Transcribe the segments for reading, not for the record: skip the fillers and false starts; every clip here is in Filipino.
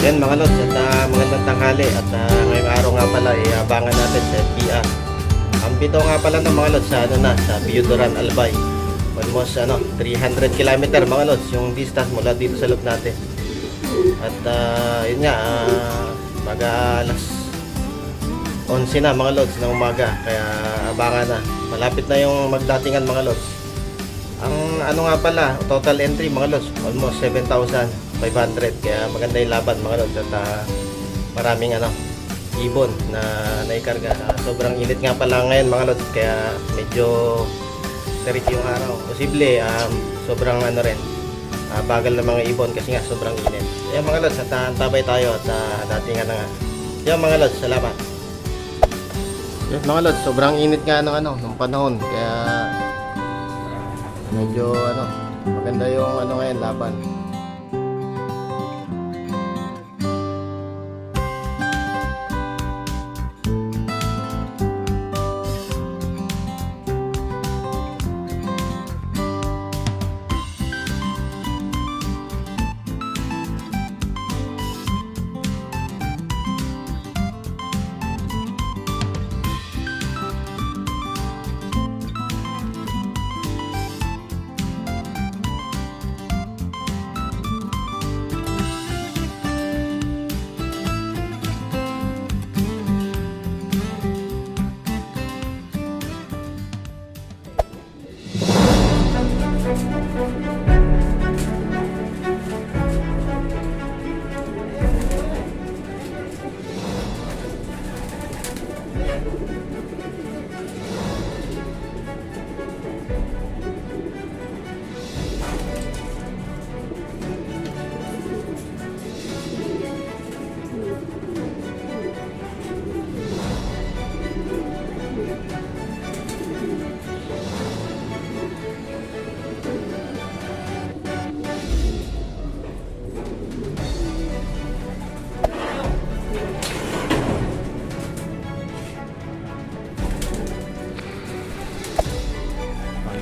Yan mga lods, at magandang tanghali. At ngayong araw nga pala, abangan natin sa FPR. Ang bitaw nga pala ng mga lods sa sa Biyudoran, Albay. Almost 300 km mga lods yung distance mula dito sa loob natin. At yun nga, mga alas 11 na mga lods ng umaga. Kaya abangan na. Malapit na yung magdatingan mga lods. Ang nga pala, total entry mga lods, almost 7,500. Kaya maganda yung laban mga lods. At maraming ibon na naikarga. Sobrang init nga pala ngayon mga lods. Kaya medyo tarik yung araw. Posible sobrang rin, bagal na mga ibon kasi nga sobrang init. Kaya mga lods, at tabay tayo at datingan na nga. Kaya mga lods, salamat. Yes, mga lods, sobrang init nga ng panahon. Kaya medyo maganda yung ngayon laban.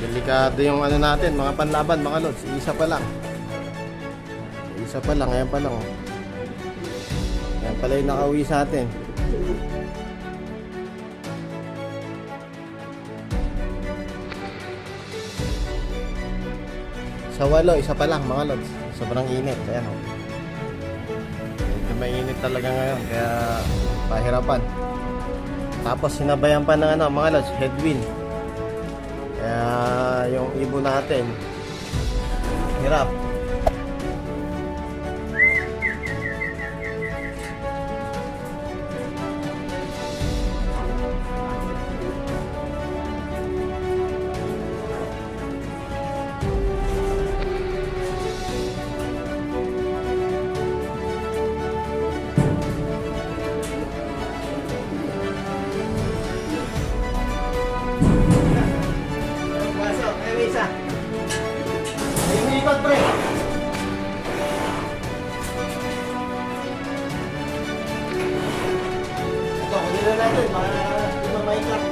Delikado yung natin, mga panlaban mga lods. Isa pa lang. Ayan pa lang. Ayan pala yung nakauwi sa atin. Sa walo, isa pa lang mga lods. Sobrang init. Ayan medyo mainit talaga ngayon. Kaya pahirapan. Tapos sinabayan pa ng mga lods, headwind. Kaya yung ibon natin hirap. Ikot pre. Ito, kunin na natin para hindi mamaikot.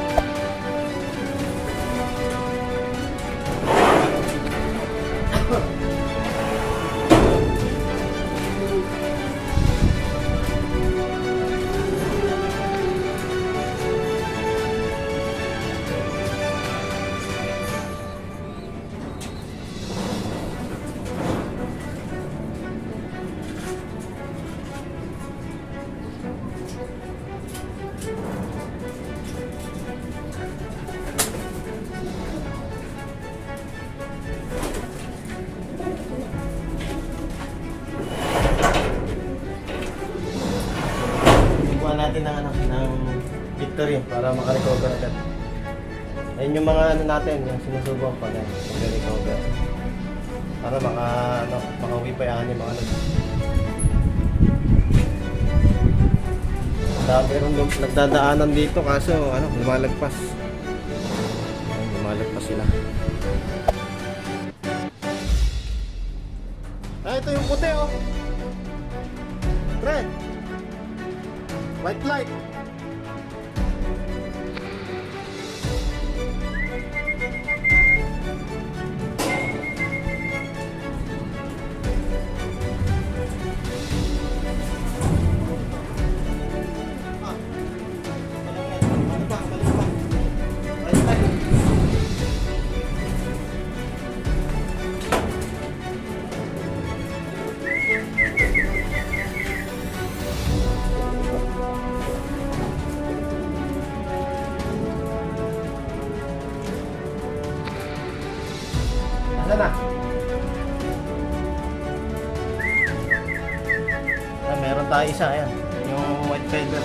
Natin ng victory para makarecover agad. Ayun yung mga natin, yung sinusubukan pag mag-recover. Para makauwi pa yung mga meron nagdadaanan dito kaso lumalagpas. Lumalagpas sila. Ito yung puti Red. White light. meron tayo isa, ayan. Yung white feather.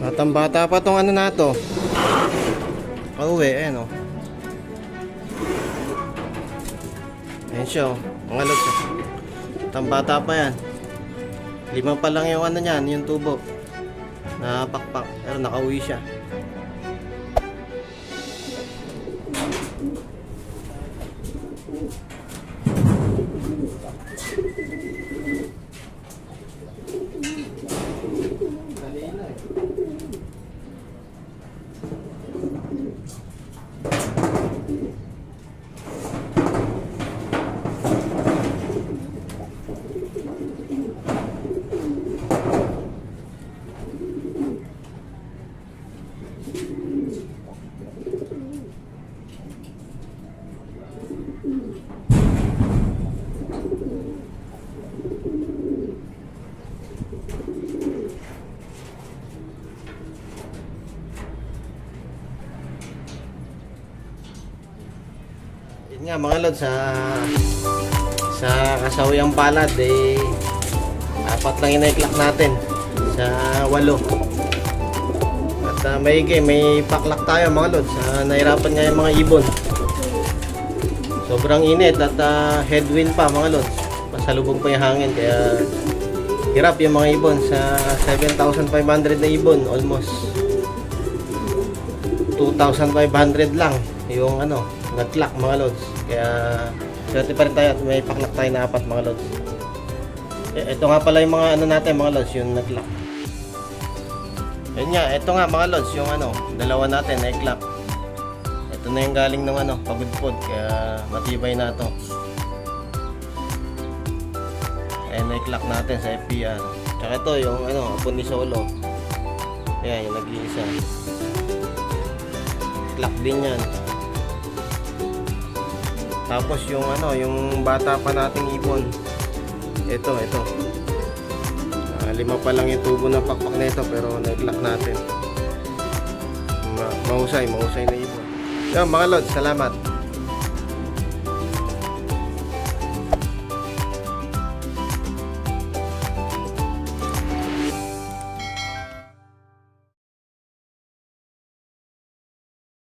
Batang bata pa tong ano na to. Pauwi, ayan o. Ayan siya o. Mga lods. Batang bata pa yan. 5 pa lang yung ano niyan, yung tubo. Napakpak. Pero nakauwi siya. Yun nga mga lods, sa kasawiyang palad eh 4 lang ina-clock natin sa 8. At may paklak tayo mga lods. Nahirapan nga yung mga ibon. Sobrang init at headwind pa mga lods. Pasalubong pa yung hangin kaya hirap yung mga ibon. Sa 7,500 na ibon, almost 2,500 lang yung ano, nag-clock mga lods. Kaya swerte pa rin tayo at may paklak tayo na 4 mga lods. Ito nga pala yung mga ano natin mga lods, yung nag-clock. Yun nga, ito nga mga lods, yung ano, dalawa natin na clock. Ito na yung galing ng ano, pagudpod, kaya matibay na to. Ayan na yung clock natin sa FPR. Tsaka ito yung ano, apon ni Solo. Ayan, yung nag-iisa. Clock din yan. Tapos yung ano, yung bata pa nating ibon. Ito. 5 pa lang yung tubo ng pakpak na ito pero nag-clock natin. Mahusay na ibon. Yan mga lods, salamat.